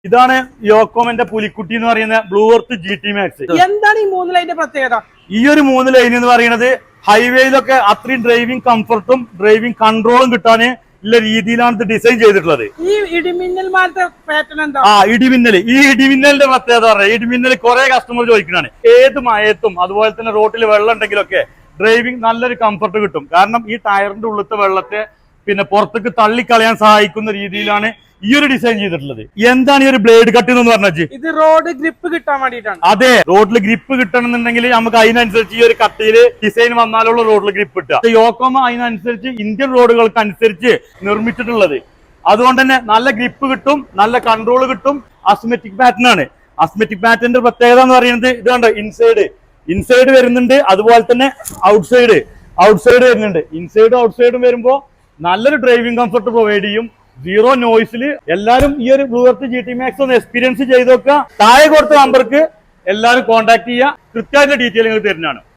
ഇതാണ് യോക്കോമിന്റെ പുലിക്കുട്ടി എന്ന് പറയുന്ന ബ്ലൂ എർത്ത് GT Max. എന്താണ് ഈ 3 ലൈനിന്റെ പ്രത്യേകത? ഈ ഒരു 3 ലൈൻ എന്ന് പറയുന്നത് ഹൈവേയിലൊക്കെ അത്രയും ഡ്രൈവിംഗ് കംഫർട്ടും ഡ്രൈവിംഗ് കൺട്രോളും കിട്ടാൻ ഉള്ള രീതിയിലാണ് ഇത് ഡിസൈൻ ചെയ്തിട്ടുള്ളത്. ഈ ഇടിമിന്നൽ പാറ്റേൺ എന്താ? ഈ ഇടിമിന്നലിന്റെ പ്രത്യേകത പറയാം. ഇടിമിന്നൽ കുറെ കസ്റ്റമർ ചോദിക്കുന്നതാണ്. ഏത് മയത്തും അതുപോലെ തന്നെ റോട്ടിൽ വെള്ളം ഉണ്ടെങ്കിലൊക്കെ ഡ്രൈവിംഗ് നല്ലൊരു കംഫർട്ട് കിട്ടും. കാരണം ഈ ടയറിന്റെ ഉള്ളിലത്തെ വെള്ളത്തെ പിന്നെ പുറത്തേക്ക് തള്ളിക്കളയാൻ സഹായിക്കുന്ന രീതിയിലാണ് ഈ ഒരു ഡിസൈൻ ചെയ്തിട്ടുള്ളത്. എന്താണ് ഈ ഒരു ബ്ലേഡ് കട്ട് എന്ന് പറഞ്ഞാൽ? ഇത് റോഡ് ഗ്രിപ്പ് കിട്ടാൻ വേണ്ടിയിട്ടാണ്. അതെ, റോഡിൽ ഗ്രിപ്പ് കിട്ടണമെന്നുണ്ടെങ്കിൽ നമുക്ക് അതിനനുസരിച്ച് ഈ ഒരു കട്ടിയില് ഡിസൈൻ വന്നാലുള്ള റോഡിൽ ഗ്രിപ്പ് കിട്ടുക. യോക്കോമ അതിനനുസരിച്ച് ഇന്ത്യൻ റോഡുകൾക്ക് അനുസരിച്ച് നിർമ്മിച്ചിട്ടുള്ളത്. അതുകൊണ്ട് തന്നെ നല്ല ഗ്രിപ്പ് കിട്ടും, നല്ല കൺട്രോൾ കിട്ടും. അസ്മെറ്റിക് പാറ്റേൺ ആണ്. അസ്മെറ്റിക് പാറ്റേണിന്റെ പ്രത്യേകത എന്ന് പറയുന്നത് ഇത് കണ്ടോ, ഇൻസൈഡ് വരുന്നുണ്ട്, അതുപോലെ തന്നെ ഔട്ട്സൈഡ് വരുന്നുണ്ട്. ഇൻസൈഡും ഔട്ട്സൈഡും വരുമ്പോ നല്ലൊരു ഡ്രൈവിംഗ് കംഫർട്ട് പ്രൊവൈഡ് ചെയ്യും. 0 നോയ്സിൽ എല്ലാരും ഈ ഒരു ബ്ലൂ എർത്ത് GT Max ഒന്ന് എക്സ്പീരിയൻസ് ചെയ്ത് നോക്കുക. താഴെ കൊടുത്ത നമ്പർക്ക് എല്ലാവരും കോൺടാക്ട് ചെയ്യുക. കൃത്യമായിട്ട് ഡീറ്റെയിൽ തരുന്നതാണ്.